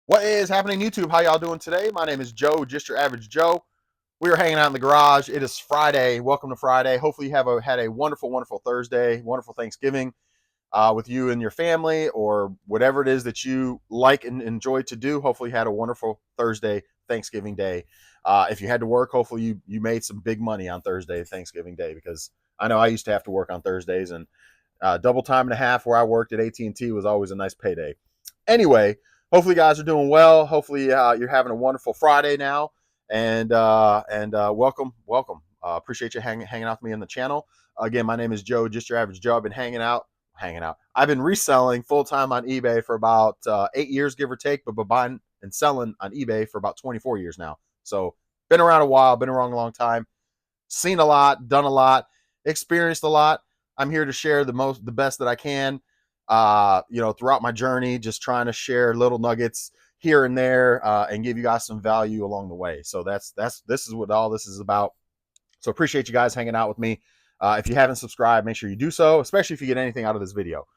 What is happening, YouTube? How y'all doing today? My name is Joe, just your average Joe. We are hanging out in the garage. It is Friday. Welcome to Friday. Hopefully you had a wonderful, wonderful Thursday, wonderful Thanksgiving with you and your family, or whatever it is that you like and enjoy to do. Hopefully you had a wonderful Thursday, Thanksgiving Day. If you had to work, hopefully you made some big money on Thursday, Thanksgiving Day, because I know I used to have to work on Thursdays, and double time and a half where I worked at AT&T was always a nice payday. Anyway, hopefully you guys are doing well. Hopefully you're having a wonderful Friday now, and welcome. Appreciate you hanging out with me on the channel. Again, my name is Joe, just your average Joe. I've been hanging out. I've been reselling full time on eBay for about 8 years, give or take, but buying and selling on eBay for about 24 years now. So been around a while, been around a long time, seen a lot, done a lot, experienced a lot. I'm here to share the best that I can, throughout my journey, just trying to share little nuggets here and there, and give you guys some value along the way. So this is what all this is about. So appreciate you guys hanging out with me. If you haven't subscribed, make sure you do so, especially if you get anything out of this video.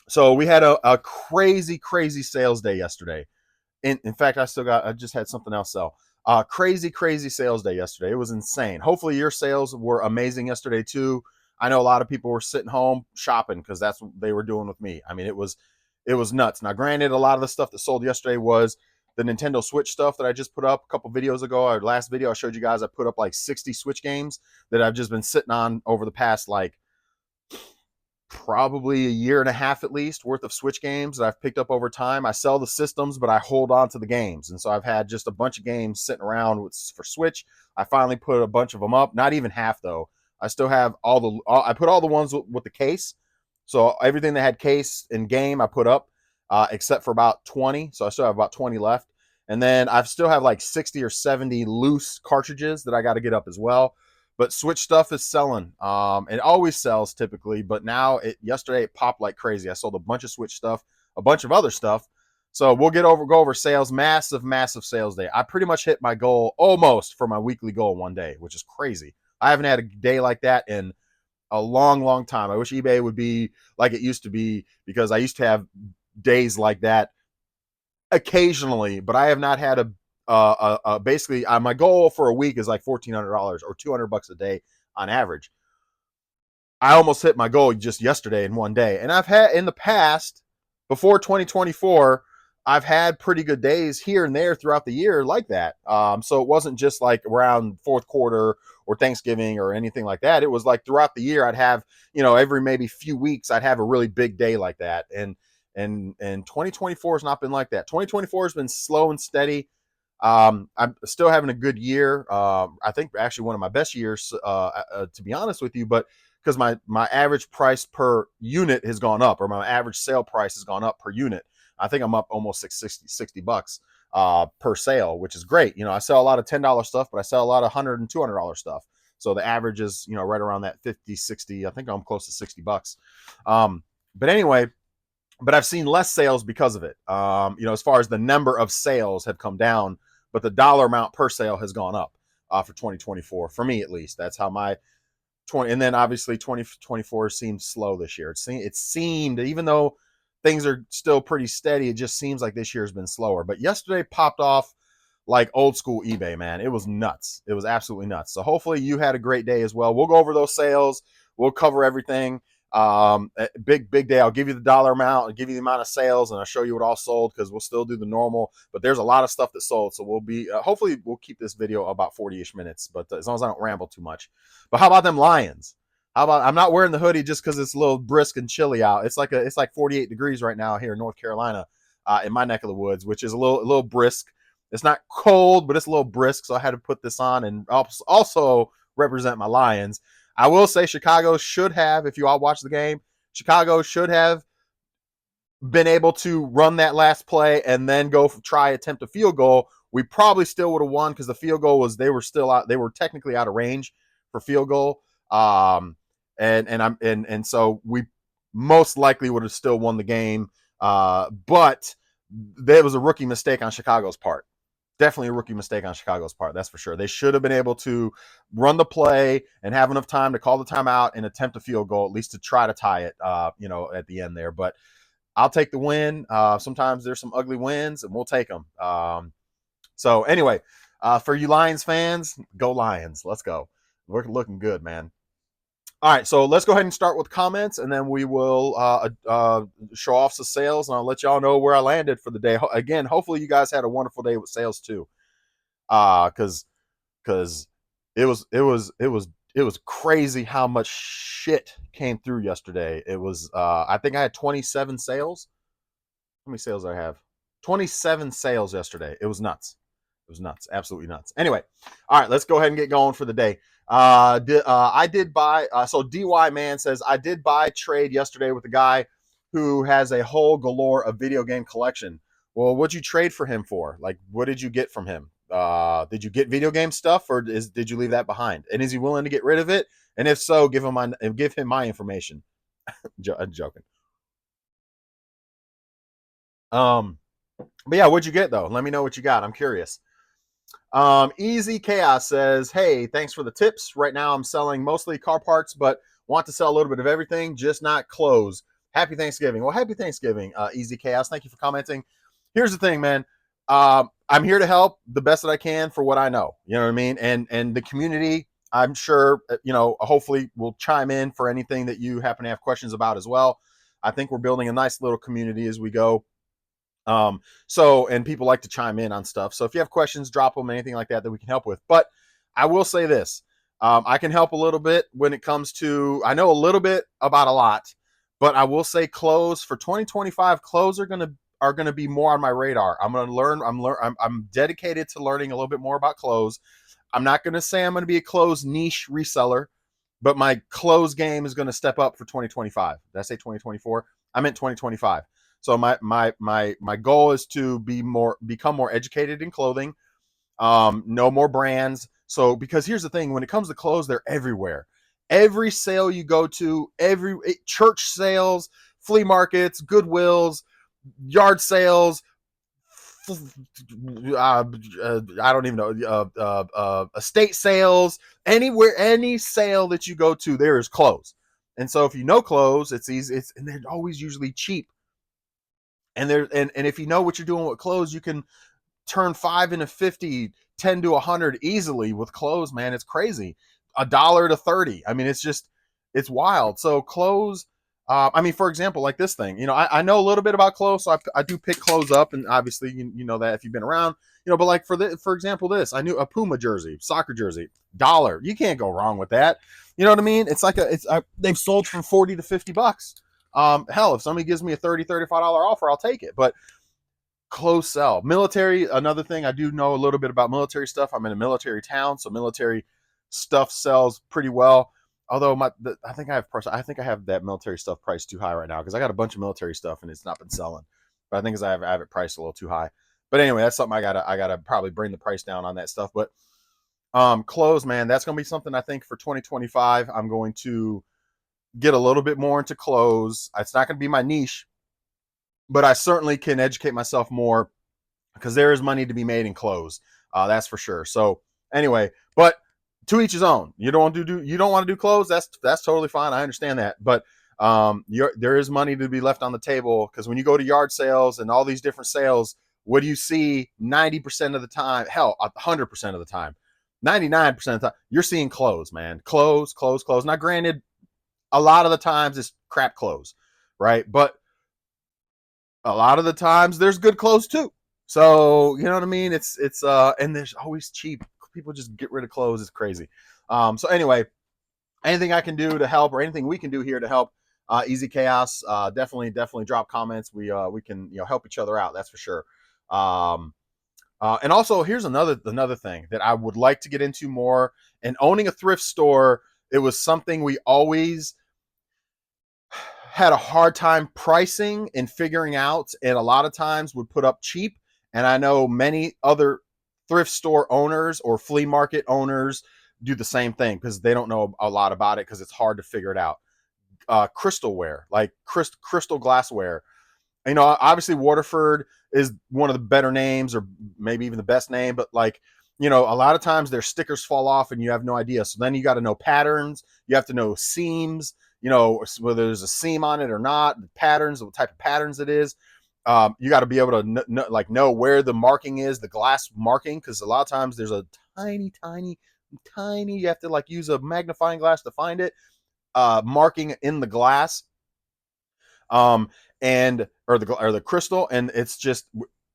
So we had a crazy sales day yesterday. In fact, I just had something else sell. Crazy sales day yesterday. It was insane. Hopefully your sales were amazing yesterday too. I know a lot of people were sitting home shopping because that's what they were doing with me. I mean, it was nuts. Now, granted, a lot of the stuff that sold yesterday was the Nintendo Switch stuff that I just put up a couple videos ago. Our last video I showed you guys, I put up like 60 Switch games that I've just been sitting on over the past like probably a year and a half at least worth of Switch games that I've picked up over time. I sell the systems, but I hold on to the games. And so I've had just a bunch of games sitting around for Switch. I finally put a bunch of them up, not even half though. I still have I put all the ones with the case. So everything that had case and game, I put up, except for about 20. So I still have about 20 left. And then I still have like 60 or 70 loose cartridges that I got to get up as well. But Switch stuff is selling. It always sells typically, but now yesterday it popped like crazy. I sold a bunch of Switch stuff, a bunch of other stuff. So we'll go over sales. Massive sales day. I pretty much hit my goal almost for my weekly goal one day, which is crazy. I haven't had a day like that in a long time. I wish eBay would be like it used to be, because I used to have days like that occasionally, but I have not had basically my goal for a week is like $1,400 or $200 a day on average. I almost hit my goal just yesterday in one day, and I've had in the past before 2024. I've had pretty good days here and there throughout the year like that. So it wasn't just like around fourth quarter or Thanksgiving or anything like that. It was like throughout the year, I'd have, every maybe few weeks, I'd have a really big day like that. And 2024 has not been like that. 2024 has been slow and steady. I'm still having a good year. I think actually one of my best years, to be honest with you, but because my average price per unit has gone up, or my average sale price has gone up per unit. I think I'm up almost $60 per sale, which is great. I sell a lot of $10 stuff, but I sell a lot of $100 and $200 stuff. So the average is, right around that 50, 60. I think I'm close to $60. But anyway, but I've seen less sales because of it. As far as the number of sales have come down, but the dollar amount per sale has gone up for 2024, for me at least. That's how my 20, and then obviously 2024 seems slow this year. It seemed, even though things are still pretty steady, it just seems like this year has been slower. But yesterday popped off like old school eBay, man. It was nuts. It was absolutely nuts. So hopefully you had a great day as well. We'll go over those sales. We'll cover everything. Big day. I'll give you the dollar amount, I'll give you the amount of sales, and I'll show you what all sold, because we'll still do the normal, but there's a lot of stuff that sold. So we'll be hopefully we'll keep this video about 40-ish minutes, but as long as I don't ramble too much. But how about them Lions? How about, I'm not wearing the hoodie just because it's a little brisk and chilly out. It's like 48 degrees right now here in North Carolina, in my neck of the woods, which is a little brisk. It's not cold, but it's a little brisk, so I had to put this on and also represent my Lions. I will say Chicago should have, if you all watch the game, Chicago should have been able to run that last play and then attempt a field goal. We probably still would have won, because the field goal was, they were technically out of range for field goal. And so we most likely would have still won the game. But there was a rookie mistake on Chicago's part. Definitely a rookie mistake on Chicago's part. That's for sure. They should have been able to run the play and have enough time to call the timeout and attempt a field goal, at least to try to tie it, at the end there. But I'll take the win. Sometimes there's some ugly wins, and we'll take them. So anyway, for you Lions fans, go Lions. Let's go. We're looking good, man. All right, so let's go ahead and start with comments, and then we will show off some sales, and I'll let y'all know where I landed for the day. Again, hopefully you guys had a wonderful day with sales too, because it was crazy how much shit came through yesterday. It was I think I had 27 sales. How many sales did I have? 27 sales yesterday. It was nuts. It was nuts. Absolutely nuts. Anyway, all right, let's go ahead and get going for the day. I did buy, so DY Man says, I did buy trade yesterday with a guy who has a whole galore of video game collection. Well, what'd you trade for him for? Like, what did you get from him? Did you get video game stuff, or did you leave that behind? And is he willing to get rid of it? And if so, give him my information. I'm joking. But yeah, what'd you get though? Let me know what you got. I'm curious. Easy Chaos says, hey, thanks for the tips. Right now I'm selling mostly car parts, but want to sell a little bit of everything, just not clothes. Happy Thanksgiving. Well, happy Thanksgiving, Easy Chaos. Thank you for commenting. Here's the thing, man. I'm here to help the best that I can for what I know. You know what I mean? And the community, I'm sure, hopefully will chime in for anything that you happen to have questions about as well. I think we're building a nice little community as we go. And people like to chime in on stuff. So if you have questions, drop them, anything like that we can help with. But I will say this, I can help a little bit when it comes to, I know a little bit about a lot, but I will say clothes for 2025, clothes are going to be more on my radar. I'm going to learn. I'm dedicated to learning a little bit more about clothes. I'm not going to say I'm going to be a clothes niche reseller, but my clothes game is going to step up for 2025. Did I say 2024? I meant 2025. So my goal is to become more educated in clothing, know more brands. So because here's the thing, when it comes to clothes, they're everywhere. Every sale you go to, every church sales, flea markets, Goodwills, yard sales, I don't even know, estate sales, anywhere, any sale that you go to, there is clothes. And so if you know clothes, it's easy. And they're always usually cheap. And if you know what you're doing with clothes, you can turn 5 into 50, 10 to 100 easily with clothes, man. It's crazy. $1 to 30. I mean, it's wild. So clothes, for example, like this thing, I know a little bit about clothes, so I do pick clothes up, and obviously, you know that if you've been around, but like for example, I knew a Puma jersey, soccer jersey, $1. You can't go wrong with that. You know what I mean? It's like they've sold from 40 to 50 bucks. Hell, if somebody gives me a $30, $35 offer, I'll take it. But clothes sell. Military, another thing, I do know a little bit about military stuff. I'm in a military town, so military stuff sells pretty well. Although I think I have that military stuff priced too high right now, because I got a bunch of military stuff and it's not been selling. But I think I have it priced a little too high. But anyway, that's something I gotta probably bring the price down on that stuff. But clothes, man, that's gonna be something I think for 2025. I'm going to get a little bit more into clothes. It's not going to be my niche, but I certainly can educate myself more, because there is money to be made in clothes. That's for sure. So anyway, but to each his own. You don't want to do clothes. That's totally fine. I understand that. But there is money to be left on the table, because when you go to yard sales and all these different sales, what do you see 90% of the time? Hell, 100% of the time, 99% of the time, you're seeing clothes, man. Clothes. Now, granted, a lot of the times it's crap clothes, right? But a lot of the times there's good clothes too. So, you know what I mean? It's and there's always cheap. People just get rid of clothes. It's crazy. So anyway, anything I can do to help, or anything we can do here to help, Easy Chaos, definitely drop comments. We can, help each other out. That's for sure. And also, here's another thing that I would like to get into more. And owning a thrift store, it was something we always had a hard time pricing and figuring out, and a lot of times would put up cheap. And I know many other thrift store owners or flea market owners do the same thing, because they don't know a lot about it, because it's hard to figure it out. Crystalware, like crystal glassware. Obviously Waterford is one of the better names, or maybe even the best name, but like, a lot of times their stickers fall off and you have no idea. So then you got to know patterns. You have to know seams. whether there's a seam on it or not, the patterns, what type of patterns it is. You got to be able to know where the marking is, the glass marking, because a lot of times there's a tiny, you have to like use a magnifying glass to find it, marking in the glass, um, and or the crystal, and it's just,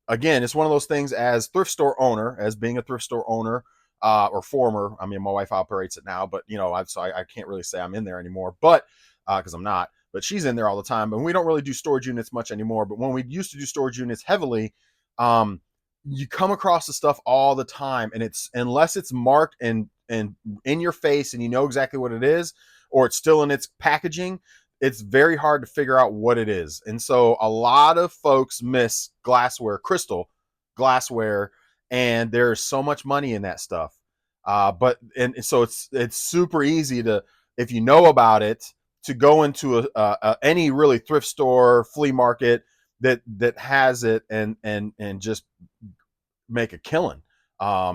again, it's one of those things, as being a thrift store owner, or former. I mean, my wife operates it now, but I can't really say I'm in there anymore, but because I'm not. But she's in there all the time, and we don't really do storage units much anymore. But when we used to do storage units heavily, um, you come across the stuff all the time, and it's, unless it's marked and in your face, and you know exactly what it is, or it's still in its packaging, it's very hard to figure out what it is. And so a lot of folks miss crystal glassware, and there's so much money in that stuff. And so it's super easy to, if you know about it, to go into any really thrift store, flea market that has it, and just make a killing,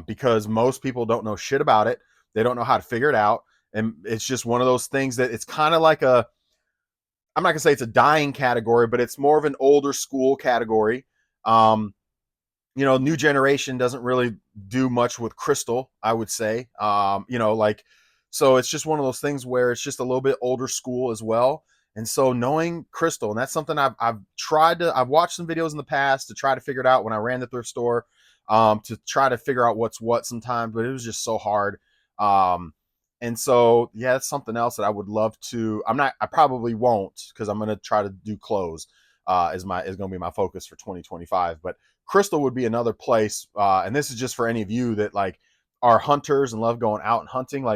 because most people don't know shit about it. They don't know how to figure it out. And it's just one of those things that it's kind of like I'm not gonna say it's a dying category, but it's more of an older school category. New generation doesn't really do much with crystal, I would say. So it's just one of those things where it's just a little bit older school as well. And so knowing crystal, and that's something I've watched some videos in the past to try to figure it out when I ran the thrift store, to try to figure out what's what sometimes, but it was just so hard. And so, yeah, it's something else that I would love to. I probably won't, because I'm going to try to do clothes, is going to be my focus for 2025. But crystal would be another place. And this is just for any of you that like are hunters and love going out and hunting,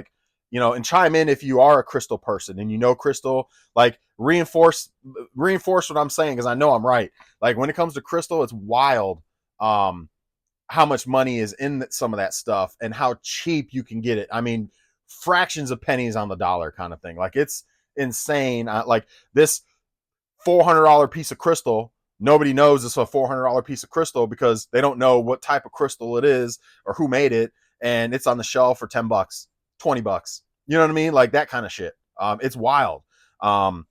and chime in if you are a crystal person and crystal, like reinforce what I'm saying, because I know I'm right. Like when it comes to crystal, it's wild. How much money is in some of that stuff and how cheap you can get it. I mean, fractions of pennies on the dollar kind of thing. Like it's insane. Like this $400 piece of crystal, nobody knows it's a $400 piece of crystal because they don't know what type of crystal it is or who made it. And it's on the shelf for $10, $20. You know what I mean? Like that kind of shit. It's wild. And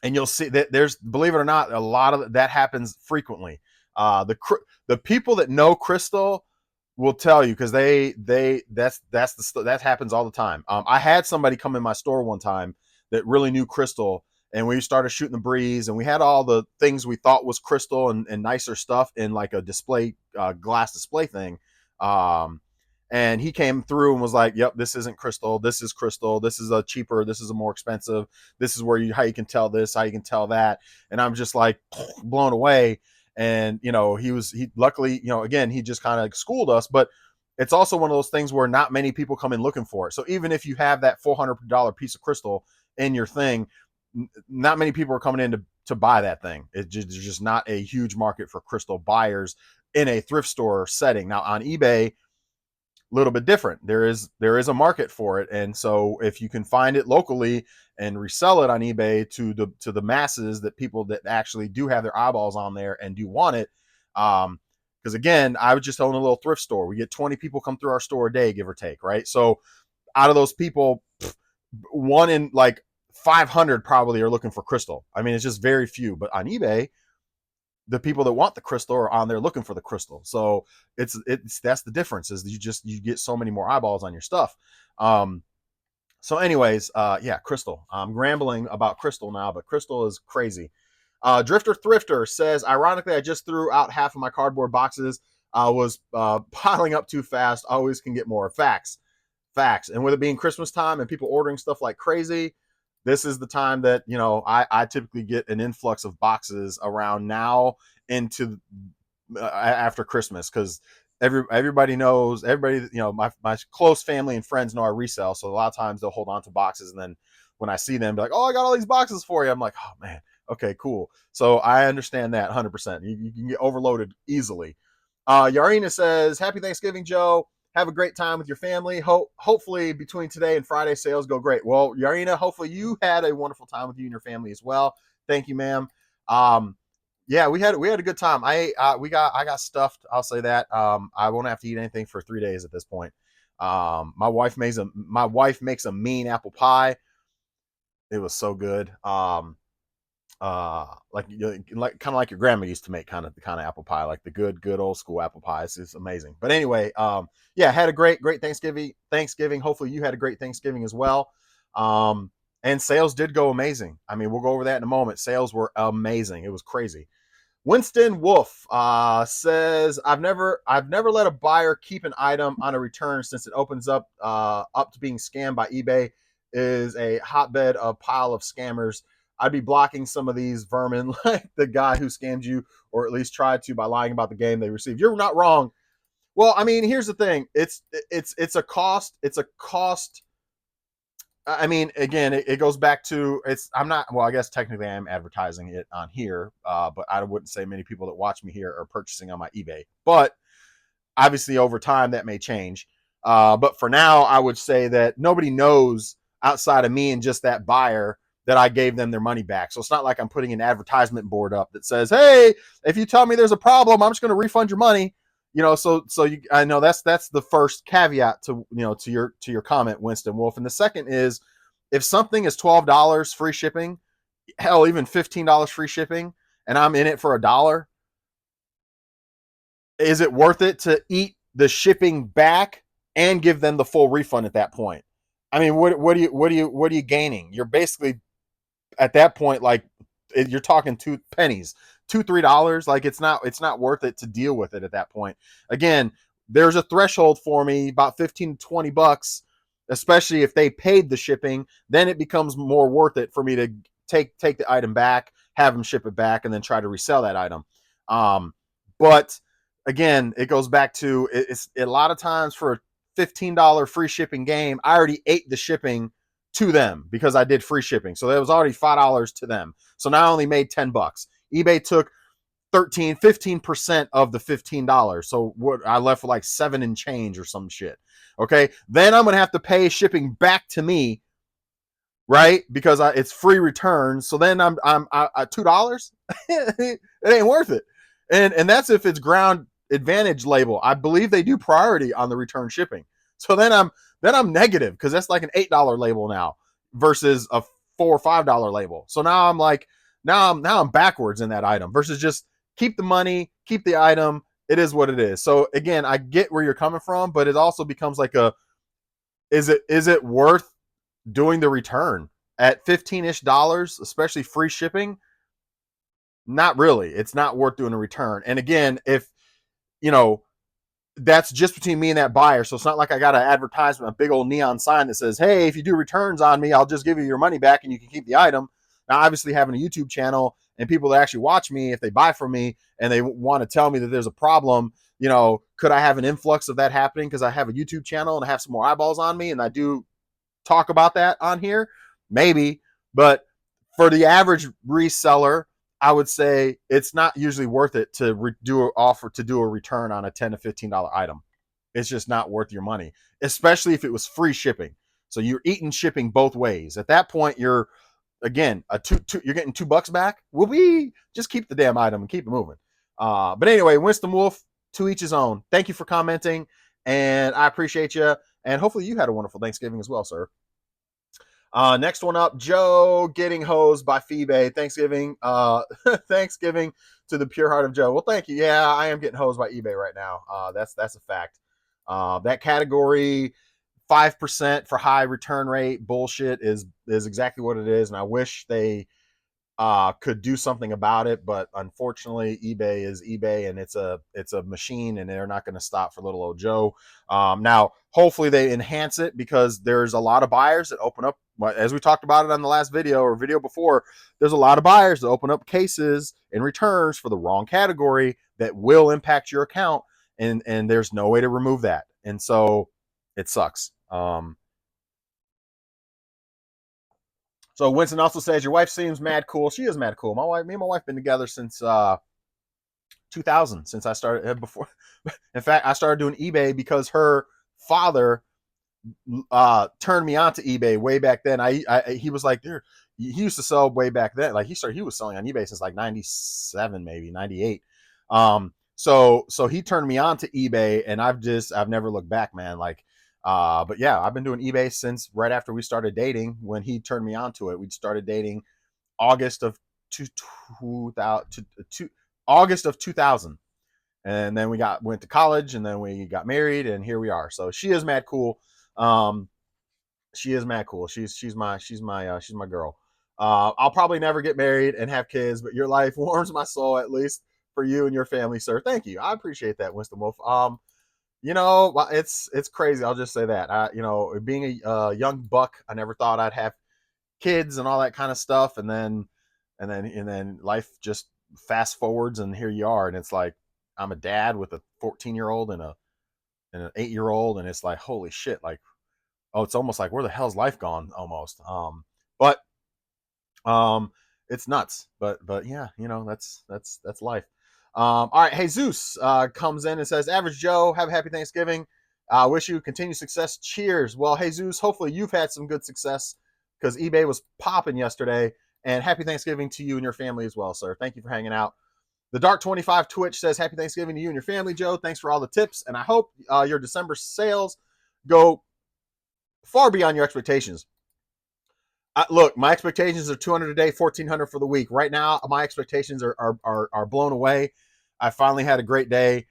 you'll see that there's, believe it or not, a lot of that happens frequently. The people that know crystal will tell you, because that happens all the time. I had somebody come in my store one time that really knew crystal, and we started shooting the breeze, and we had all the things we thought was crystal and nicer stuff in like a display, glass display thing. And he came through and was like, yep, this isn't crystal. This is crystal. This is a cheaper. This is a more expensive. This is how you can tell this, how you can tell that. And I'm just like blown away. And, he luckily, again, he just kind of schooled us, but it's also one of those things where not many people come in looking for it. So even if you have that $400 piece of crystal in your thing, not many people are coming in to buy that thing. There's just not a huge market for crystal buyers in a thrift store setting. Now on eBay, little bit different. There is a market for it, and so if you can find it locally and resell it on eBay to the masses, that people that actually do have their eyeballs on there and do want it, because again, I would just own a little thrift store. We get 20 people come through our store a day, give or take, right? So out of those people, one in like 500 probably are looking for crystal. I mean, it's just very few. But on eBay, the people that want the crystal are on there looking for the crystal. So that's the difference, is you get so many more eyeballs on your stuff. So anyways, yeah, crystal. I'm rambling about crystal now, but crystal is crazy. Drifter Thrifter says, ironically, I just threw out half of my cardboard boxes. Was piling up too fast. Always can get more. Facts. And with it being Christmas time and people ordering stuff like crazy, this is the time that I typically get an influx of boxes around now into after Christmas, because everybody knows, my close family and friends know I resell, so a lot of times they'll hold on to boxes, and then when I see them, be like, oh, I got all these boxes for you. I'm like, oh man, okay, cool. So I understand that 100%. You can get overloaded easily. Yarina says, happy Thanksgiving, Joe. Have a great time with your family. Hopefully between today and Friday, sales go great. Well, Yarina, hopefully you had a wonderful time with you and your family as well. Thank you, ma'am. Yeah, we had a good time. I got stuffed. I'll say that. I won't have to eat anything for 3 days at this point. My wife makes a mean apple pie. It was so good. Like kind of like your grandma used to make, kind of apple pie, like the good old school apple pies. It's amazing. But anyway, yeah, had a great Thanksgiving. Hopefully you had a great Thanksgiving as well. And sales did go amazing. I mean, we'll go over that in a moment. Sales were amazing. It was crazy. Winston Wolf says, I've never let a buyer keep an item on a return since it opens up to being scammed by eBay. Is a hotbed of pile of scammers. I'd be blocking some of these vermin like the guy who scammed you, or at least tried to, by lying about the game they received. You're not wrong. Well, I mean, here's the thing. It's a cost. It's a cost. I mean, again, it goes back to, I'm not, well, I guess technically I am advertising it on here, but I wouldn't say many people that watch me here are purchasing on my eBay. But obviously over time that may change. But for now, I would say that nobody knows outside of me and just that buyer that I gave them their money back. So it's not like I'm putting an advertisement board up that says, hey, if you tell me there's a problem, I'm just going to refund your money. I know that's the first caveat to, to your comment, Winston Wolf. And the second is, if something is $12 free shipping, hell, even $15 free shipping, and I'm in it for $1, is it worth it to eat the shipping back and give them the full refund at that point? I mean, what are you gaining? You're basically at that point, like, you're talking $2, $3. Like, it's not worth it to deal with it at that point. Again, there's a threshold for me, about 15 to 20 bucks, especially if they paid the shipping. Then it becomes more worth it for me to take the item back, have them ship it back, and then try to resell that item. But again, it goes back to, it's a lot of times for a $15 free shipping game, I already ate the shipping to them because I did free shipping. So that was already $5 to them. So now I only made 10 bucks. eBay took 15% of the $15. So what, I left with like 7 and change or some shit. Okay. Then I'm going to have to pay shipping back to me, right? Because it's free returns. So then I'm $2. It ain't worth it. And that's if it's ground advantage label. I believe they do priority on the return shipping. So then I'm negative, because that's like an $8 label now versus a $4 or $5 label. So now I'm like, now I'm backwards in that item versus just keep the money, keep the item. It is what it is. So again, I get where you're coming from, but it also becomes like is it worth doing the return at $15-ish, especially free shipping? Not really. It's not worth doing a return. And again, if that's just between me and that buyer. So it's not like I got an advertisement, a big old neon sign that says, hey, if you do returns on me, I'll just give you your money back and you can keep the item. Now, obviously, having a YouTube channel and people that actually watch me, if they buy from me and they want to tell me that there's a problem, could I have an influx of that happening because I have a YouTube channel and I have some more eyeballs on me and I do talk about that on here? Maybe. But for the average reseller, I would say it's not usually worth it to do a return on a $10 to $15 item. It's just not worth your money, especially if it was free shipping. So you're eating shipping both ways. At that point, you're again you're getting $2 back. Will we just keep the damn item and keep it moving? But anyway, Winston Wolf, to each his own. Thank you for commenting, and I appreciate you. And hopefully you had a wonderful Thanksgiving as well, sir. Next one up, Joe getting hosed by Phoebe. Thanksgiving to the pure heart of Joe. Well, thank you. Yeah, I am getting hosed by eBay right now. That's a fact. That category 5% for high return rate bullshit is exactly what it is, and I wish they could do something about it, but unfortunately eBay is eBay, and it's a machine, and they're not going to stop for little old Joe. Now hopefully they enhance it, because there's a lot of buyers that open up, as we talked about it on the last video or video before, there's a lot of buyers that open up cases and returns for the wrong category that will impact your account, and there's no way to remove that, and so it sucks. So Winston also says, your wife seems mad cool. She is mad cool. Me and my wife been together since 2000, since I started before. In fact, I started doing eBay because her father turned me on to eBay way back then. He was like, he used to sell way back then. Like he was selling on eBay since like 97, maybe 98. So he turned me on to eBay, and I've never looked back, man. Like, But yeah, I've been doing eBay since right after we started dating. When he turned me on to it, we started dating August of 2000, August of 2000, and then we went to college, and then we got married, and here we are. So she is mad cool. Um, she is mad cool. She's my girl. I'll probably never get married and have kids, but your life warms my soul, at least for you and your family, sir. Thank you. I appreciate that, Winston Wolf. It's crazy. I'll just say that. Being a young buck, I never thought I'd have kids and all that kind of stuff, and then life just fast forwards, and here you are, and it's like I'm a dad with a 14-year-old and an 8-year-old, and it's like holy shit, like oh, it's almost like where the hell's life gone almost. But it's nuts. But yeah, that's life. All right, Jesus comes in and says, "Average Joe, have a happy Thanksgiving. Wish you continued success. Cheers." Well, Jesus, hopefully you've had some good success because eBay was popping yesterday. And happy Thanksgiving to you and your family as well, sir. Thank you for hanging out. The Dark 25 Twitch says, "Happy Thanksgiving to you and your family, Joe. Thanks for all the tips, and I hope your December sales go far beyond your expectations." Look, my expectations are 200 a day, 1,400 for the week. Right now, my expectations are blown away. I finally had a great day.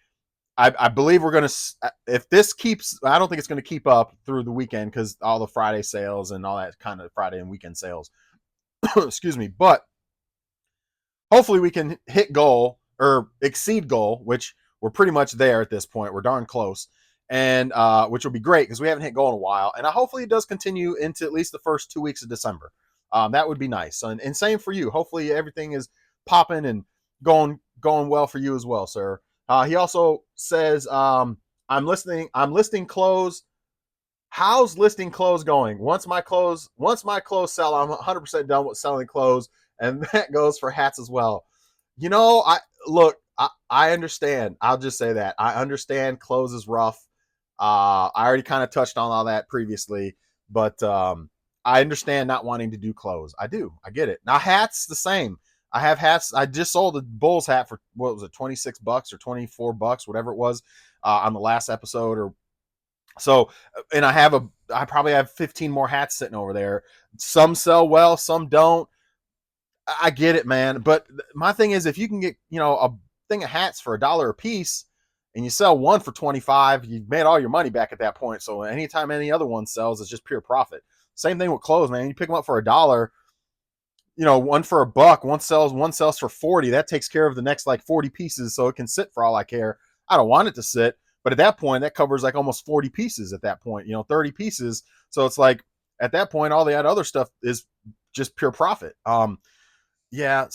I believe we're going to, if this keeps, I don't think it's going to keep up through the weekend because all the Friday sales and all that kind of Friday and weekend sales. Excuse me. But hopefully we can hit goal or exceed goal, which we're pretty much there at this point. We're darn close. And which will be great because we haven't hit goal in a while. And hopefully it does continue into at least the first 2 weeks of December. That would be nice. And same for you. Hopefully everything is popping and going well for you as well, sir. He also says, I'm listing clothes. How's listing clothes going? Once my clothes sell, I'm 100% done with selling clothes, and that goes for hats as well. I understand. I'll just say that I understand clothes is rough. I already kind of touched on all that previously, but I understand not wanting to do clothes. I do. I get it. Now hats, the same. I have hats. I just sold a Bulls hat for what was it, $26 or $24, whatever it was, on the last episode or so. And I probably have 15 more hats sitting over there. Some sell well, some don't. I get it, man. But my thing is, if you can get, a thing of hats for $1 a piece and you sell one for 25, you've made all your money back at that point. So anytime any other one sells, it's just pure profit. Same thing with clothes, man. You pick them up for $1, one for $1, one sells for 40. That takes care of the next like 40 pieces. So it can sit for all I care. I don't want it to sit, but at that point, that covers like almost 40 pieces at that point, 30 pieces. So it's like at that point, all the other stuff is just pure profit. Yeah,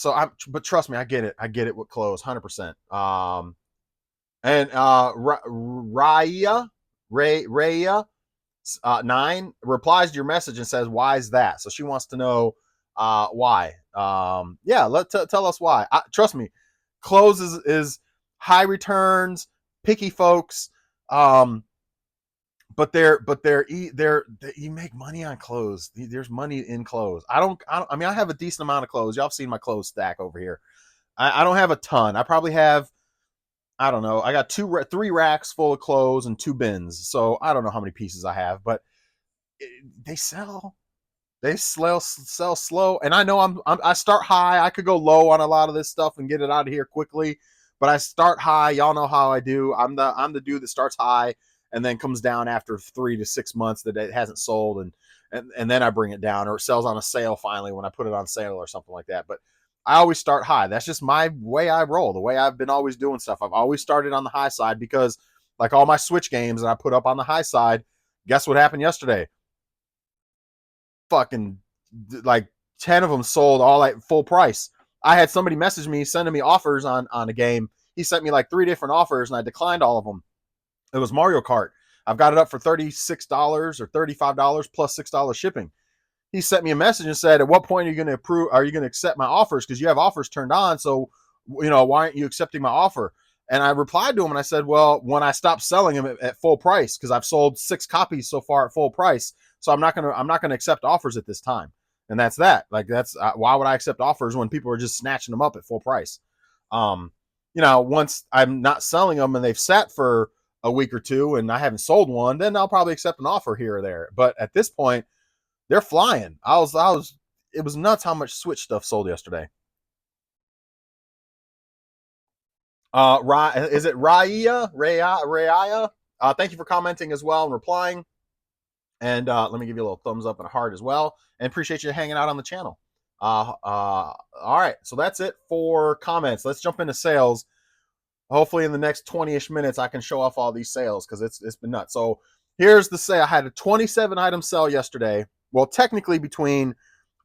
but trust me, I get it. I get it with clothes, 100%. And Raya 9 replies to your message and says, "Why is that?" So she wants to know why. Yeah, tell us why. Trust me, clothes is high returns, picky folks. But you make money on clothes. There's money in clothes. I mean, I have a decent amount of clothes. Y'all have seen my clothes stack over here. I don't have a ton. I probably have, I don't know. I got 3 racks full of clothes and 2 bins. So I don't know how many pieces I have, but they sell. They sell slow. And I know I start high. I could go low on a lot of this stuff and get it out of here quickly, but I start high. Y'all know how I do. I'm the dude that starts high and then comes down after 3 to 6 months that it hasn't sold, and then I bring it down, or it sells on a sale finally when I put it on sale or something like that. But I always start high. That's just my way I roll, the way I've been always doing stuff. I've always started on the high side because, like all my Switch games that I put up on the high side, guess what happened yesterday? Fucking like 10 of them sold all at full price. I had somebody message me sending me offers on a game. He sent me like 3 different offers and I declined all of them. It was Mario Kart. I've got it up for $36 or $35 plus $6 shipping. He sent me a message and said, "At what point are you going to approve? Are you going to accept my offers? Because you have offers turned on. So, why aren't you accepting my offer?" And I replied to him and I said, "Well, when I stop selling them at full price, because I've sold 6 copies so far at full price, so I'm not gonna accept offers at this time." And that's that. Like why would I accept offers when people are just snatching them up at full price? Once I'm not selling them and they've sat for a week or two and I haven't sold one, then I'll probably accept an offer here or there. But at this point, they're flying. It was nuts how much Switch stuff sold yesterday. Is it Raya? Thank you for commenting as well and replying. And let me give you a little thumbs up and a heart as well. And appreciate you hanging out on the channel. All right, so that's it for comments. Let's jump into sales. Hopefully in the next 20-ish minutes, I can show off all these sales because it's been nuts. So here's the sale. I had a 27 item sale yesterday. Well, technically between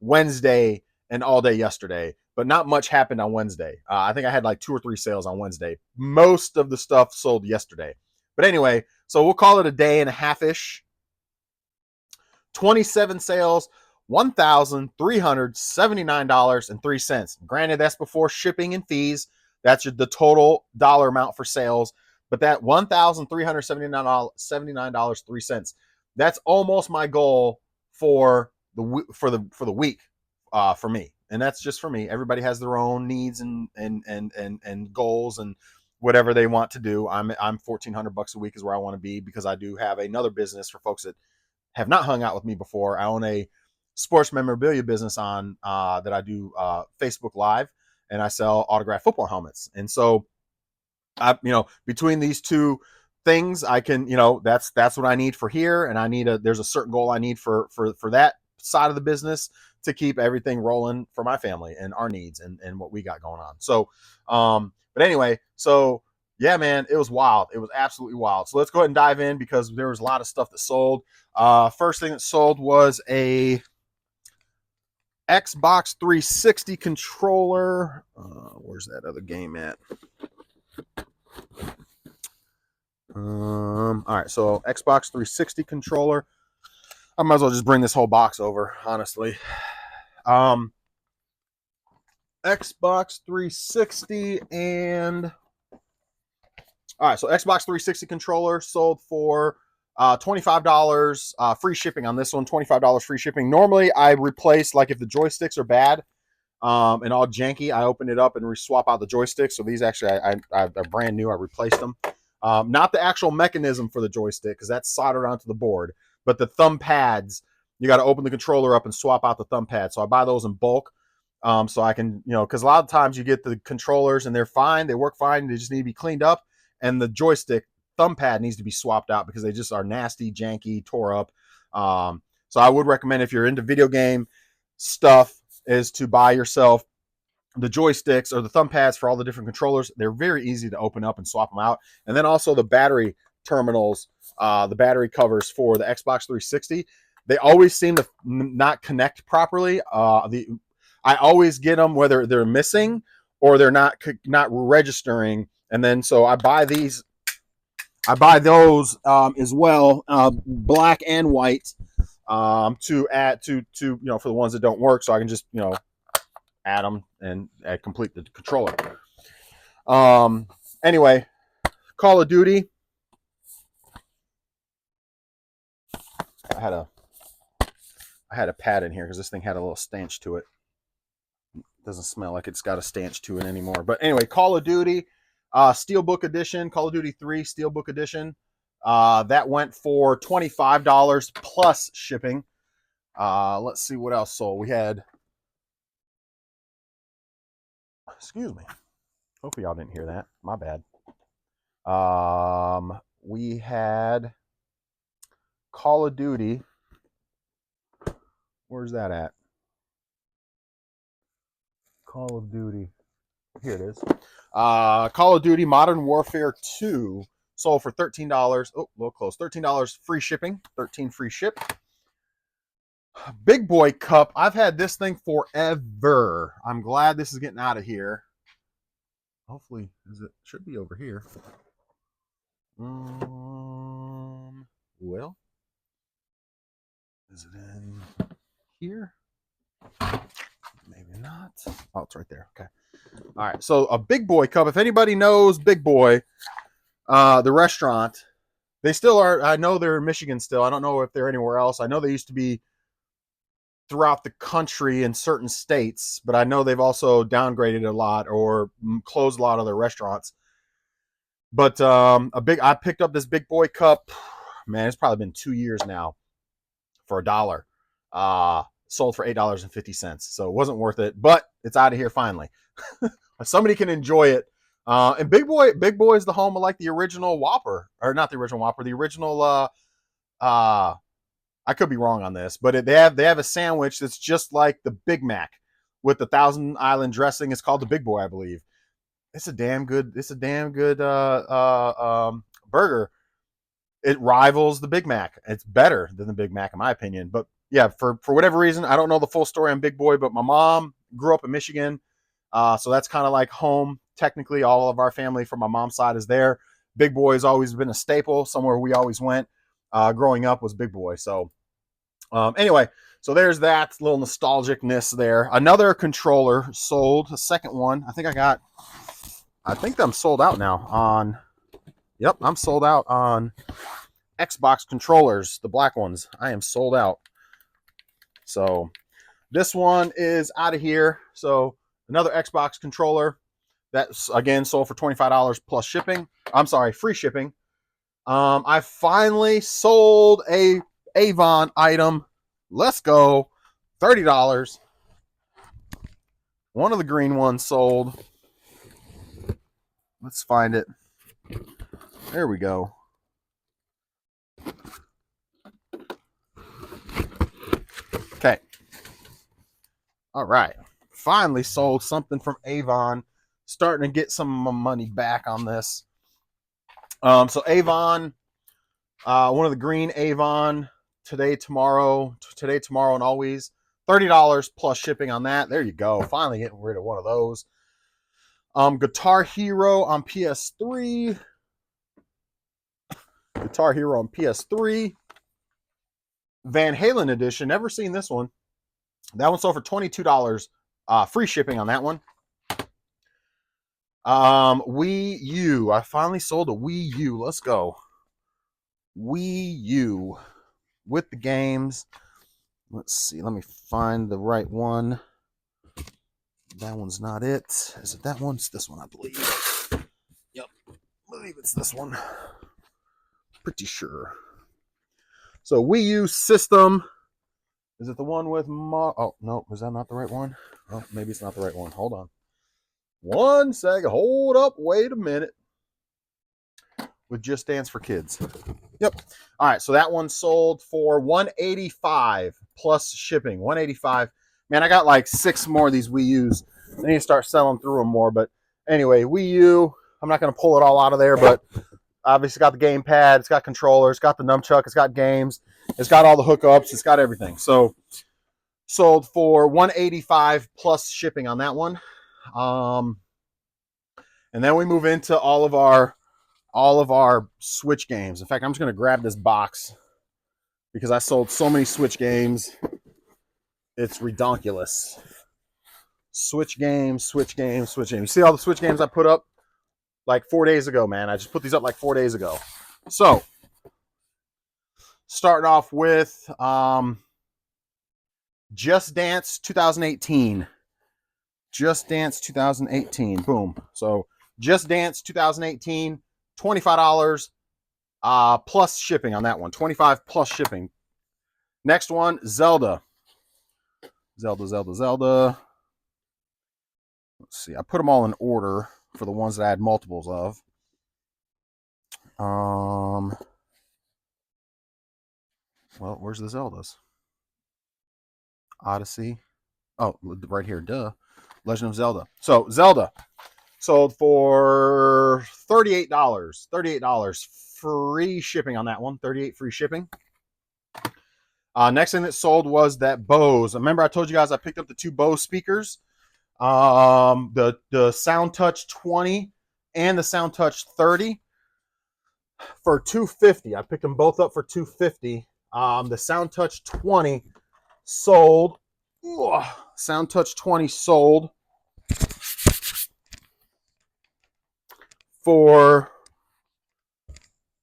Wednesday and all day yesterday, but not much happened on Wednesday. I think I had like 2 or 3 sales on Wednesday. Most of the stuff sold yesterday. But anyway, so we'll call it a day and a half-ish. 27 sales, $1,379.03. Granted, that's before shipping and fees. That's the total dollar amount for sales. But that $1,379.03, that's almost my goal for the week for me. And that's just for me. Everybody has their own needs and goals and whatever they want to do. I'm $1,400 a week is where I want to be because I do have another business for folks that have not hung out with me before. I own a sports memorabilia business on that I do Facebook Live, and I sell autographed football helmets. And so, between these two things, I can, that's what I need for here, and there's a certain goal I need for that side of the business to keep everything rolling for my family and our needs and what we got going on. So, but anyway, so yeah, man, it was wild. It was absolutely wild. So let's go ahead and dive in because there was a lot of stuff that sold. First thing that sold was a Xbox 360 controller. Where's that other game at? All right, so Xbox 360 controller. I might as well just bring this whole box over, honestly. Xbox 360 and... All right, so Xbox 360 controller sold for $25 free shipping on this one. $25 free shipping. Normally, I replace, like if the joysticks are bad and all janky, I open it up and swap out the joysticks. So these actually are brand new. I replaced them. Not the actual mechanism for the joystick because that's soldered onto the board, but the thumb pads. You got to open the controller up and swap out the thumb pads. So I buy those in bulk. So I can, because a lot of times you get the controllers and they're fine, they work fine, they just need to be cleaned up. And the joystick thumb pad needs to be swapped out because they just are nasty, janky, tore up. So I would recommend, if you're into video game stuff, is to buy yourself the joysticks or the thumb pads for all the different controllers. They're very easy to open up and swap them out. And then also the battery terminals, the battery covers for the Xbox 360. They always seem to not connect properly. I always get them whether they're missing or they're not registering. And then so I buy these. I buy those as well, black and white, to add to for the ones that don't work, so I can just add them and complete the controller. Anyway, Call of Duty. I had a pad in here because this thing had a little stanch to it. Doesn't smell like it's got a stanch to it anymore. But anyway, Call of Duty. Steelbook edition, Call of Duty 3 Steelbook edition. That went for $25 plus shipping. Let's see what else sold. We had, excuse me. Hopefully y'all didn't hear that. My bad. We had Call of Duty. Where's that at? Call of Duty. Here it is. Call of Duty Modern Warfare 2 sold for $13. Oh, a little close. $13 free shipping. 13 free ship. Big Boy Cup. I've had this thing forever. I'm glad this is getting out of here. Hopefully, should be over here. Well, is it in here? Maybe not. Oh, it's right there. Okay. All right. So a Big Boy Cup. If anybody knows Big Boy, the restaurant, they still are. I know they're in Michigan still. I don't know if they're anywhere else. I know they used to be throughout the country in certain states, but I know they've also downgraded a lot or closed a lot of their restaurants. But I picked up this big boy cup. Man, it's probably been 2 years now for $1. Sold for $8.50. So it wasn't worth it, but it's out of here finally. Somebody can enjoy it. And Big Boy is the home of like the original Whopper, or not the original Whopper, the original. I could be wrong on this, but they have a sandwich that's just like the Big Mac with the Thousand Island dressing. It's called the Big Boy, I believe. It's a damn good. It's a damn good burger. It rivals the Big Mac. It's better than the Big Mac in my opinion. But yeah, for whatever reason, I don't know the full story on Big Boy, but my mom grew up in Michigan, so that's kind of like home. Technically, all of our family from my mom's side is there. Big Boy has always been a staple. Somewhere we always went growing up was Big Boy. So anyway, so there's that little nostalgicness there. Another controller sold, a second one. I think I'm sold out now on. Yep, I'm sold out on Xbox controllers, the black ones. I am sold out. So this one is out of here. So another Xbox controller that's again sold for $25 plus shipping. I'm sorry, free shipping. I finally sold a Avon item. Let's go. $30. One of the green ones sold. Let's find it. There we go. Okay. All right. Finally sold something from Avon. Starting to get some of my money back on this. So Avon, one of the green Avon, today, tomorrow, and always. $30 plus shipping on that. There you go. Finally getting rid of one of those. Guitar Hero on PS3. Guitar Hero on PS3. Van Halen edition. Never seen this one. That one sold for $22. Free shipping on that one. Wii U. I finally sold a Wii U. Let's go. Wii U with the games. Let's see. Let me find the right one. That one's not it. Is it that one? It's this one, I believe. Yep. I believe it's this one. Pretty sure. So Wii U system. Is it the one with oh, no. Is that not the right one? Oh, maybe it's not the right one. Hold on. 1 second. Hold up. Wait a minute. With Just Dance for Kids. Yep. All right. So that one sold for $185 plus shipping. $185. Man, I got like 6 more of these Wii U's. I need to start selling through them more. But anyway, Wii U. I'm not going to pull it all out of there, but obviously got the gamepad. It's got controllers. It's got the nunchuck. It's got games. It's got all the hookups. It's got everything. So sold for $185 plus shipping on that one. And then we move into all of our Switch games. In fact, I'm just going to grab this box because I sold so many Switch games. It's redonkulous. Switch games, Switch games, Switch games. You see all the Switch games I put up like 4 days ago, man. I just put these up like 4 days ago. So, starting off with Just Dance 2018. Just Dance 2018. Boom. So, Just Dance 2018, $25 plus shipping on that one. $25 plus shipping. Next one, Zelda. Zelda. Let's see. I put them all in order for the ones that I had multiples of. Well, where's the Zeldas? Odyssey. Oh, right here. Duh. Legend of Zelda. So, Zelda sold for $38. $38 free shipping on that one. $38 free shipping. Next thing that sold was that Bose. Remember I told you guys I picked up the 2 Bose speakers. The SoundTouch 20 and the SoundTouch 30 for $250. I picked them both up for $250. The SoundTouch 20 sold. SoundTouch 20 sold for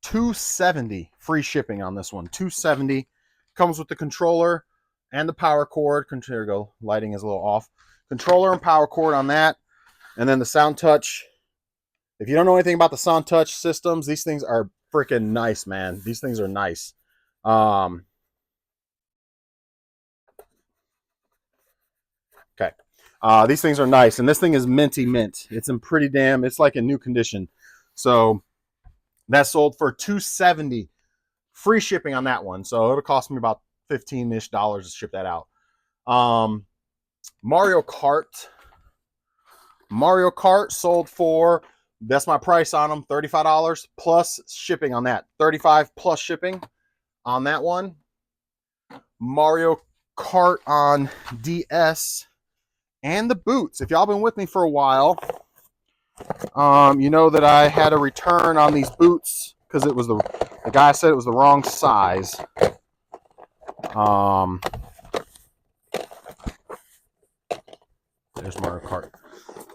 $270. Free shipping on this one. $270. Comes with the controller and the power cord. There we go. Lighting is a little off. Controller and power cord on that. And then the SoundTouch If you don't know anything about the Sound Touch systems, these things are freaking nice, man. These things are nice. Okay. These things are nice, and this thing is minty mint. It's in pretty damn. It's like in new condition. So that sold for $270, free shipping on that one. So it'll cost me about $15-ish to ship that out. Mario Kart. Mario Kart sold for, that's my price on them, $35 plus shipping on that. $35 plus shipping on that one. Mario Kart on DS and the boots. If y'all been with me for a while, you know that I had a return on these boots because it was the guy said it was the wrong size. There's Mario Kart.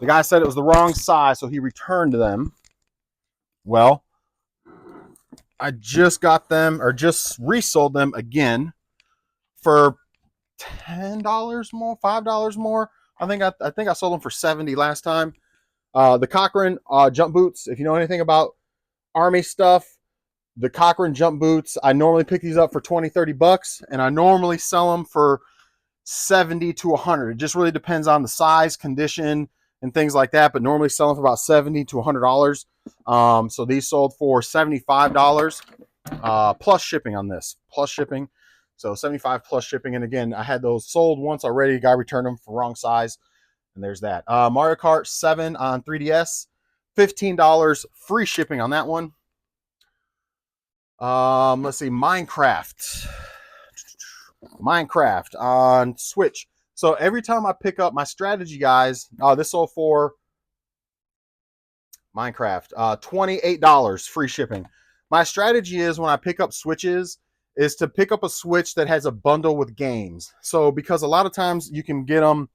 The guy said it was the wrong size, so he returned them. Well, I just got them, or just resold them again for $10 more, $5 more. I think I sold them for $70 last time. The Cochrane jump boots. If you know anything about Army stuff, the Cochrane jump boots, I normally pick these up for $20-$30, and I normally sell them for $70 to $100. It just really depends on the size, condition, and things like that. But normally selling for about $70 to $100. So these sold for $75 plus shipping on this, plus shipping. So $75 plus shipping. And again, I had those sold once already. Guy returned them for wrong size. And there's that. Mario Kart 7 on 3DS, $15 free shipping on that one. Let's see, Minecraft on Switch. So every time I pick up my strategy, guys, this sold for Minecraft, $28 free shipping. My strategy is when I pick up Switches is to pick up a Switch that has a bundle with games. So because a lot of times you can get them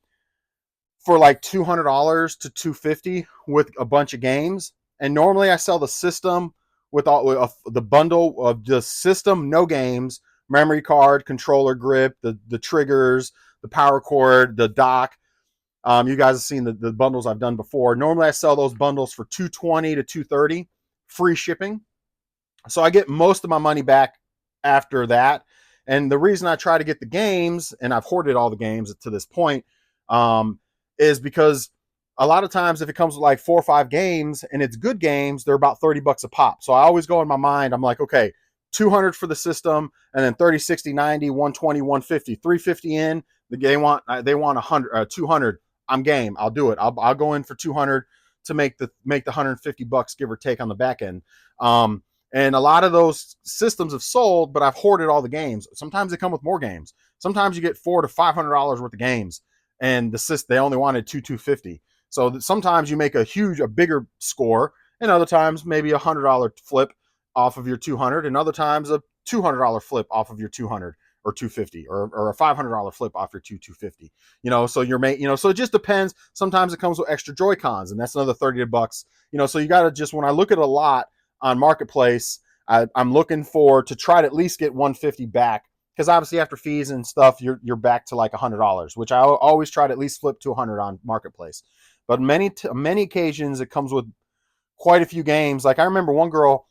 for like $200 to $250 with a bunch of games. And normally I sell the system with the bundle of the system, no games, memory card, controller grip, the triggers, the power cord, the dock. You guys have seen the bundles I've done before. Normally I sell those bundles for $220 to $230, free shipping. So I get most of my money back after that. And the reason I try to get the games, and I've hoarded all the games to this point, is because a lot of times if it comes with like 4 or 5 games and it's good games, they're about $30 a pop. So I always go in my mind, I'm like, okay, $200 for the system, and then 30, 60, 90, 120, 150, 350 in. They want 100, 200. I'm game. I'll do it. I'll go in for 200 to make the $150 give or take on the back end. And a lot of those systems have sold, but I've hoarded all the games. Sometimes they come with more games. Sometimes you get $400 to $500 worth of games, and they only wanted $250. So sometimes you make a bigger score, and other times maybe $100 flip off of your 200, and other times a $200 flip off of your 200 or 250, or a $500 flip off your 250. So so it just depends. Sometimes it comes with extra Joy-Cons, and that's another $30. So you got to just, when I look at a lot on Marketplace, I'm looking to try to at least get 150 back, because obviously after fees and stuff, you're back to like $100, which I always try to at least flip to 100 on Marketplace. But many occasions it comes with quite a few games. Like I remember one girl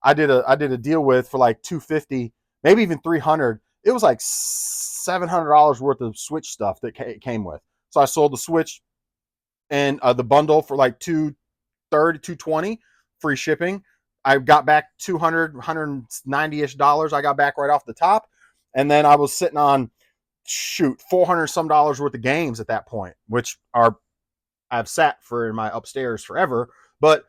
I did a deal with for like $250, maybe even $300. It was like $700 worth of Switch stuff that came with. So I sold the Switch and the bundle for like $230, $220, free shipping. I got back $200, $190-ish. I got back right off the top. And then I was sitting on, $400 some worth of games at that point, which I've sat for in my upstairs forever. But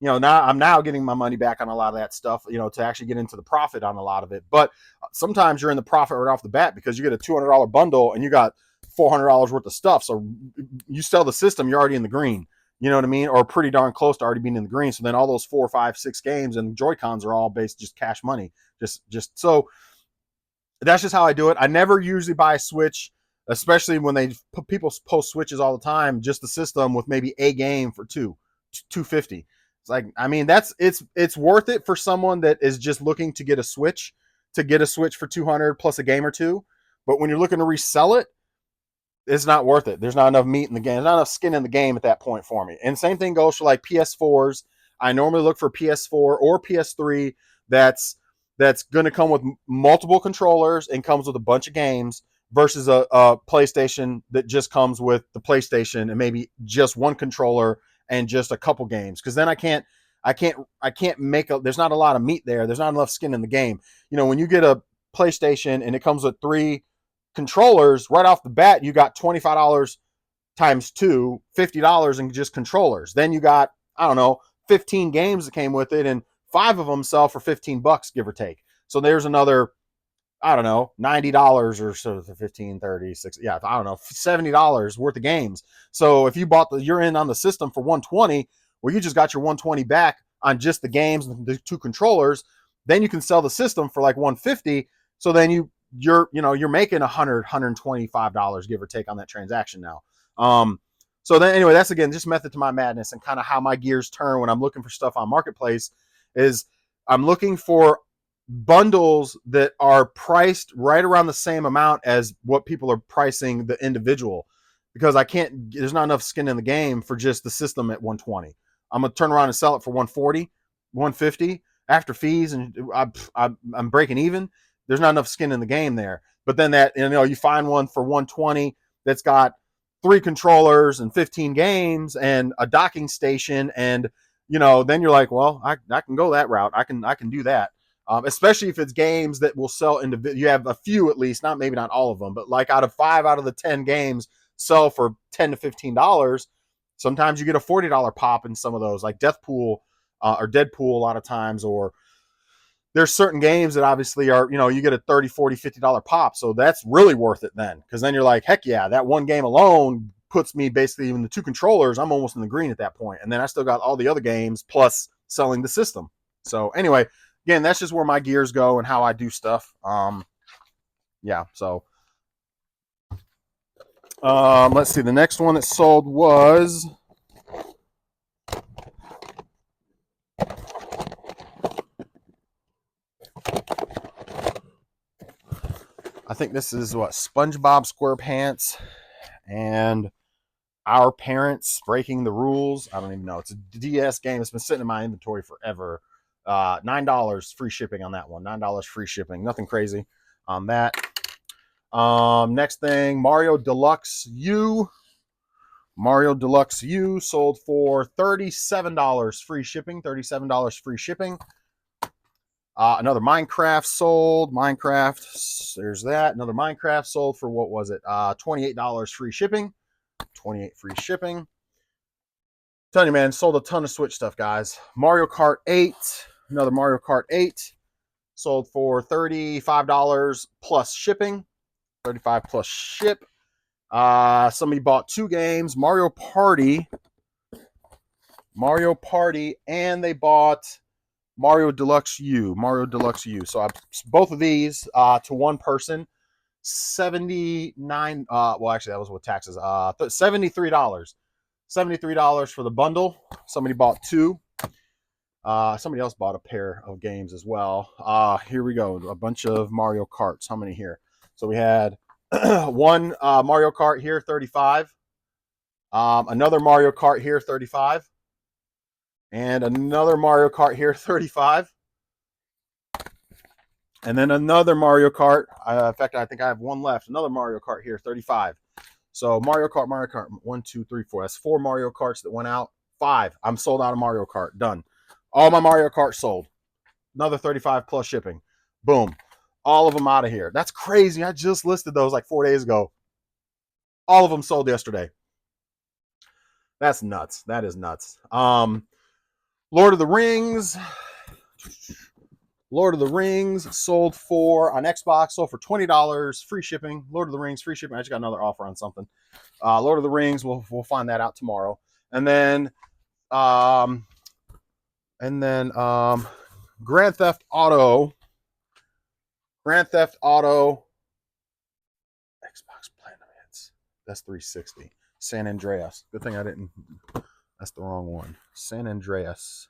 now I'm getting my money back on a lot of that stuff, to actually get into the profit on a lot of it. But sometimes you're in the profit right off the bat because you get a $200 bundle and you got $400 worth of stuff. So you sell the system, you're already in the green. You know what I mean? Or pretty darn close to already being in the green. So then all those 4, 5, 6 games and Joy-Cons are all based just cash money. Just so that's just how I do it. I never usually buy a Switch, especially when people post Switches all the time, just the system with maybe a game for $250. It's like, I mean, it's worth it for someone that is just looking to get a Switch for $200 plus a game or two. But when you're looking to resell it, it's not worth it. There's not enough meat in the game. There's not enough skin in the game at that point for me. And same thing goes for like PS4s. I normally look for PS4 or PS3 that's going to come with multiple controllers and comes with a bunch of games versus a PlayStation that just comes with the PlayStation and maybe just one controller and just a couple games. Because then I can't make a. There's not a lot of meat there. There's not enough skin in the game. When you get a PlayStation and it comes with 3 controllers right off the bat, you got $25 times 2, $50 in just controllers. Then you got, I don't know, 15 games that came with it, and 5 of them sell for $15, give or take. So there's another, I don't know, $90 or so, 15, 30, 60, yeah, I don't know, $70 worth of games. So if you bought you're in on the system for 120, well, you just got your 120 back on just the games and the 2 controllers. Then you can sell the system for like 150. So then you're making $125, give or take, on that transaction now. So then anyway, that's again just method to my madness, and kind of how my gears turn when I'm looking for stuff on Marketplace is I'm looking for bundles that are priced right around the same amount as what people are pricing the individual, because there's not enough skin in the game for just the system at 120. I'm gonna turn around and sell it for 140, 150 after fees, and I'm breaking even. There's not enough skin in the game there. But then you find one for 120 that's got 3 controllers and 15 games and a docking station, and then you're like, well, I can go that route. I can do that. Especially if it's games that will sell individually. You have a few at least, maybe not all of them, but like 5 out of the 10 games sell for $10 to $15. Sometimes you get a $40 pop in some of those, like Deathpool or Deadpool a lot of times, or there's certain games that obviously are, you get a $30, $40, $50 pop. So that's really worth it then. Because then you're like, heck yeah, that one game alone puts me basically in the 2 controllers. I'm almost in the green at that point. And then I still got all the other games plus selling the system. So anyway, again, that's just where my gears go and how I do stuff. Yeah, so let's see. The next one that sold was I think this is SpongeBob SquarePants and Our Parents Breaking the Rules. I don't even know. It's a DS game. It's been sitting in my inventory forever. $9 free shipping on that one. $9 free shipping. Nothing crazy on that. Next thing, Mario Deluxe U. Mario Deluxe U sold for $37 free shipping. $37 free shipping. Another Minecraft sold. Minecraft, there's that. Another Minecraft sold for, what was it? $28 free shipping. 28 free shipping. Telling you, man, sold a ton of Switch stuff, guys. Mario Kart 8. Another Mario Kart 8 sold for $35 plus shipping. 35 plus ship. Somebody bought 2 games, Mario Party, and they bought Mario Deluxe U. So both of these to one person, $79. Well, actually, that was with taxes. $73. $73 for the bundle. Somebody bought 2. Somebody else bought a pair of games as well. Here we go. A bunch of Mario Karts. How many here? So we had one Mario Kart here, 35. Another Mario Kart here, 35. And another Mario Kart here, 35. And then another Mario Kart. In fact, I think I have one left. Another Mario Kart here, 35. So Mario Kart, 1, 2, 3, 4. That's 4 Mario Karts that went out. 5. I'm sold out of Mario Kart. Done. All my Mario Karts sold. Another 35 plus shipping. Boom. All of them out of here. That's crazy. I just listed those like 4 days ago. All of them sold yesterday. That's nuts. That is nuts. Lord of the Rings. Lord of the Rings sold for on Xbox, sold for $20, free shipping. Lord of the Rings, free shipping. I just got another offer on something. Lord of the Rings, we'll find that out tomorrow. And then Grand Theft Auto. Xbox Platinum Hits. That's 360. San Andreas. Good thing I didn't. That's the wrong one. San Andreas.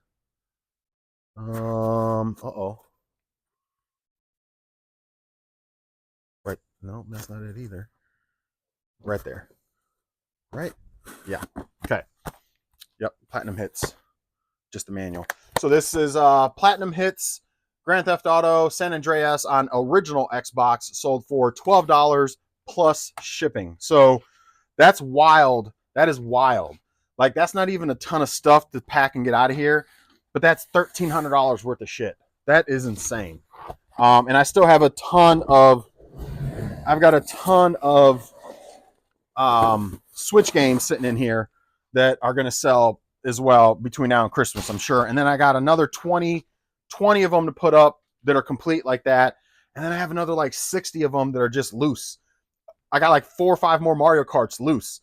Uh-oh. Right. No, that's not it either. right there. Right? Yeah. Okay. Yep. Platinum Hits. Just the manual. So this is Platinum Hits Grand Theft Auto San Andreas on original Xbox, sold for $12 plus shipping. So that's wild. That is wild. Like, that's not even a ton of stuff to pack and get out of here, but that's $1,300 worth of shit. That is insane. And I still have I've got a ton of Switch games sitting in here that are going to sell as well between now and Christmas, I'm sure. And then I got another 20 of them to put up that are complete like that. And then I have another like 60 of them that are just loose. I got like 4 or 5 more Mario Karts loose.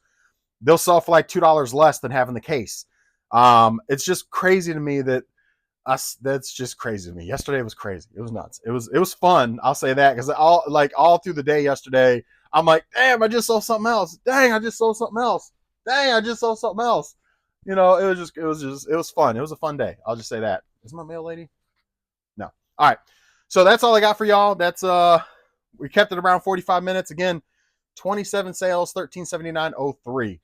They'll sell for like $2 less than having the case. It's just crazy to me that's just crazy to me. Yesterday was crazy. It was nuts. It was fun. I'll say that, because all through the day yesterday, I'm like, damn, I just saw something else. Dang, I just saw something else. Dang, I just saw something else. You know, it was fun. It was a fun day. I'll just say that. Is my mail lady? No. All right. So that's all I got for y'all. That's we kept it around 45 minutes. Again, 27 sales, 1379.03.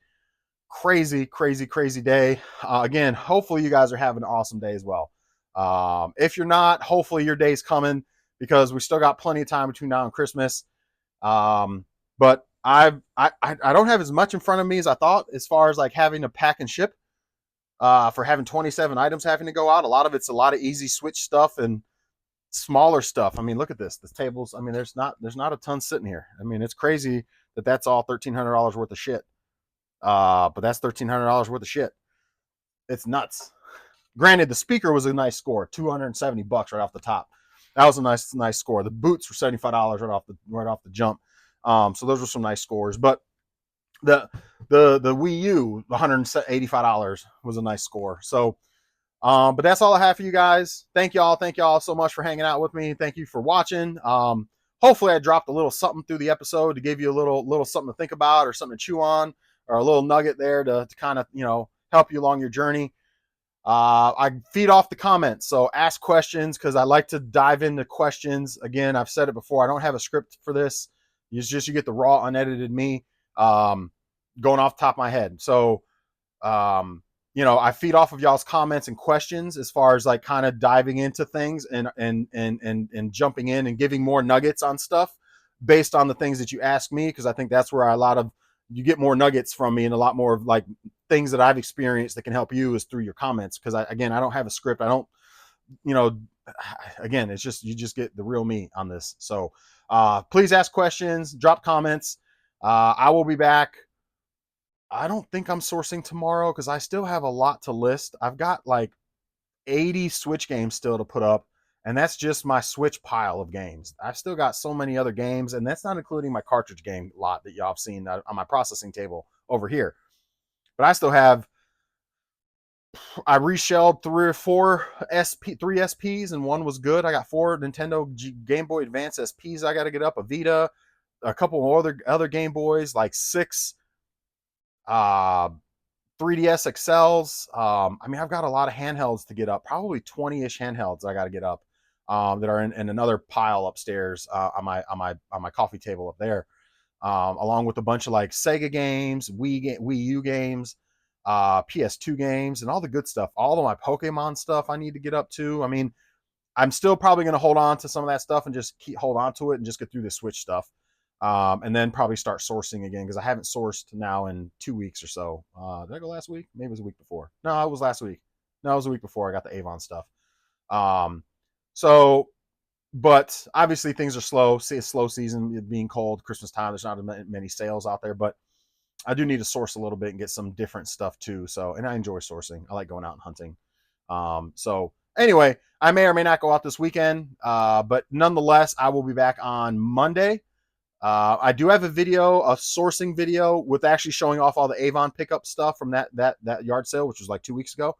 Crazy, crazy, crazy day. Again, hopefully you guys are having an awesome day as well. If you're not, hopefully your day's coming, because we still got plenty of time between now and Christmas. But I don't have as much in front of me as I thought, as far as like having to pack and ship, for having 27 items having to go out. A lot of it's a lot of easy Switch stuff and smaller stuff. I mean, look at this. The tables. I mean, there's not a ton sitting here. I mean, it's crazy that that's all $1,300 worth of shit. But that's $1,300 worth of shit. It's nuts. Granted, the speaker was a nice score, $270 right off the top. That was a nice score. The boots were $75 right off the jump. So those were some nice scores. But the Wii U, $185 was a nice score. So, but that's all I have for you guys. Thank y'all so much for hanging out with me. Thank you for watching. Hopefully I dropped a little something through the episode to give you a little something to think about, or something to chew on, or a little nugget there to kind of, help you along your journey. I feed off the comments, so ask questions, because I like to dive into questions. Again, I've said it before, I don't have a script for this. You get the raw, unedited me, going off the top of my head. So, I feed off of y'all's comments and questions, as far as like kind of diving into things and jumping in and giving more nuggets on stuff based on the things that you ask me, because I think that's where you get more nuggets from me, and a lot more of like things that I've experienced that can help you is through your comments. Because I don't have a script. I don't, again, it's just, you just get the real me on this. So please ask questions, drop comments. I will be back. I don't think I'm sourcing tomorrow, because I still have a lot to list. I've got like 80 Switch games still to put up, and that's just my Switch pile of games. I've still got so many other games, and that's not including my cartridge game lot that y'all have seen on my processing table over here. But I still have, I reshelled 3 or 4 3 SPs, and one was good. I got 4 Nintendo Game Boy Advance SPs I got to get up, a Vita, a couple other Game Boys, like 6 3DS XLs. I mean, I've got a lot of handhelds to get up, probably 20-ish handhelds I got to get up, that are in another pile upstairs, on my coffee table up there, along with a bunch of like Sega games, Wii U games, PS2 games, and all the good stuff. All of my Pokemon stuff I need to get up to. I mean, I'm still probably going to hold on to some of that stuff and just hold on to it and just get through the Switch stuff. And then probably start sourcing again, because I haven't sourced now in 2 weeks or so. Did I go last week? Maybe it was a week before. No, it was last week. No, it was a week before I got the Avon stuff. But obviously things are slow. See, a slow season, it being cold, Christmas time. There's not many sales out there, but I do need to source a little bit and get some different stuff too. So, and I enjoy sourcing. I like going out and hunting. So anyway, I may or may not go out this weekend, but nonetheless, I will be back on Monday. I do have a sourcing video with actually showing off all the Avon pickup stuff from that yard sale, which was like 2 weeks ago,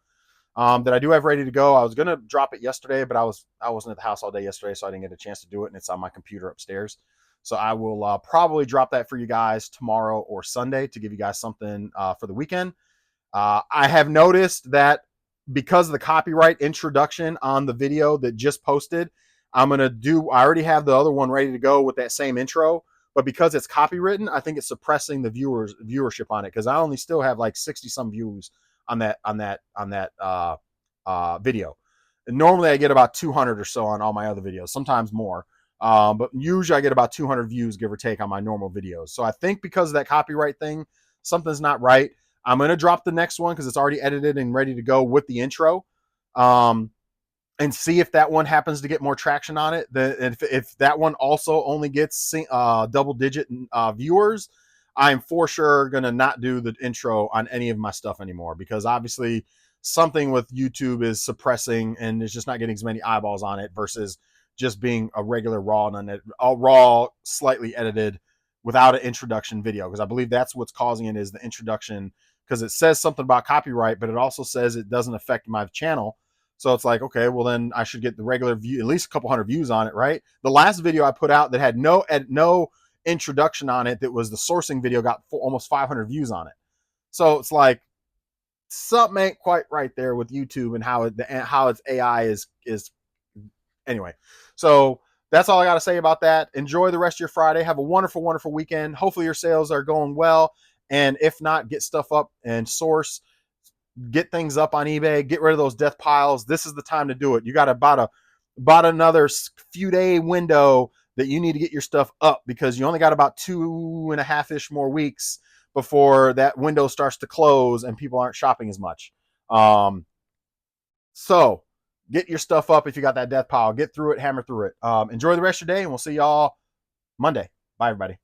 that I do have ready to go. I was going to drop it yesterday, but I wasn't at the house all day yesterday, so I didn't get a chance to do it, and it's on my computer upstairs. So I will probably drop that for you guys tomorrow or Sunday to give you guys something for the weekend. I have noticed that because of the copyright introduction on the video that just posted, I already have the other one ready to go with that same intro, but because it's copywritten, I think it's suppressing the viewership on it, because I only still have like 60 some views on that video. And normally I get about 200 or so on all my other videos, sometimes more. But usually I get about 200 views, give or take, on my normal videos. So I think because of that copyright thing, something's not right. I'm going to drop the next one because it's already edited and ready to go with the intro. And see if that one happens to get more traction on it. If that one also only gets double-digit viewers, I'm for sure going to not do the intro on any of my stuff anymore, because obviously something with YouTube is suppressing and it's just not getting as many eyeballs on it versus just being a regular raw, slightly edited without an introduction video. Because I believe that's what's causing it, is the introduction, because it says something about copyright, but it also says it doesn't affect my channel. So it's like, okay, well then I should get the regular view, at least a couple hundred views on it, right? The last video I put out that had no introduction on it, that was the sourcing video, got almost 500 views on it. So it's like something ain't quite right there with YouTube and how its AI is anyway. So that's all I got to say about that. Enjoy the rest of your Friday. Have a wonderful, wonderful weekend. Hopefully your sales are going well. And if not, get stuff up and source. Get things up on eBay. Get rid of those death piles. This is the time to do it. You got about another few day window that you need to get your stuff up, because you only got about 2.5-ish more weeks before that window starts to close and people aren't shopping as much. So get your stuff up if you got that death pile. Get through it, hammer through it. Enjoy the rest of your day, and we'll see y'all Monday. Bye, everybody.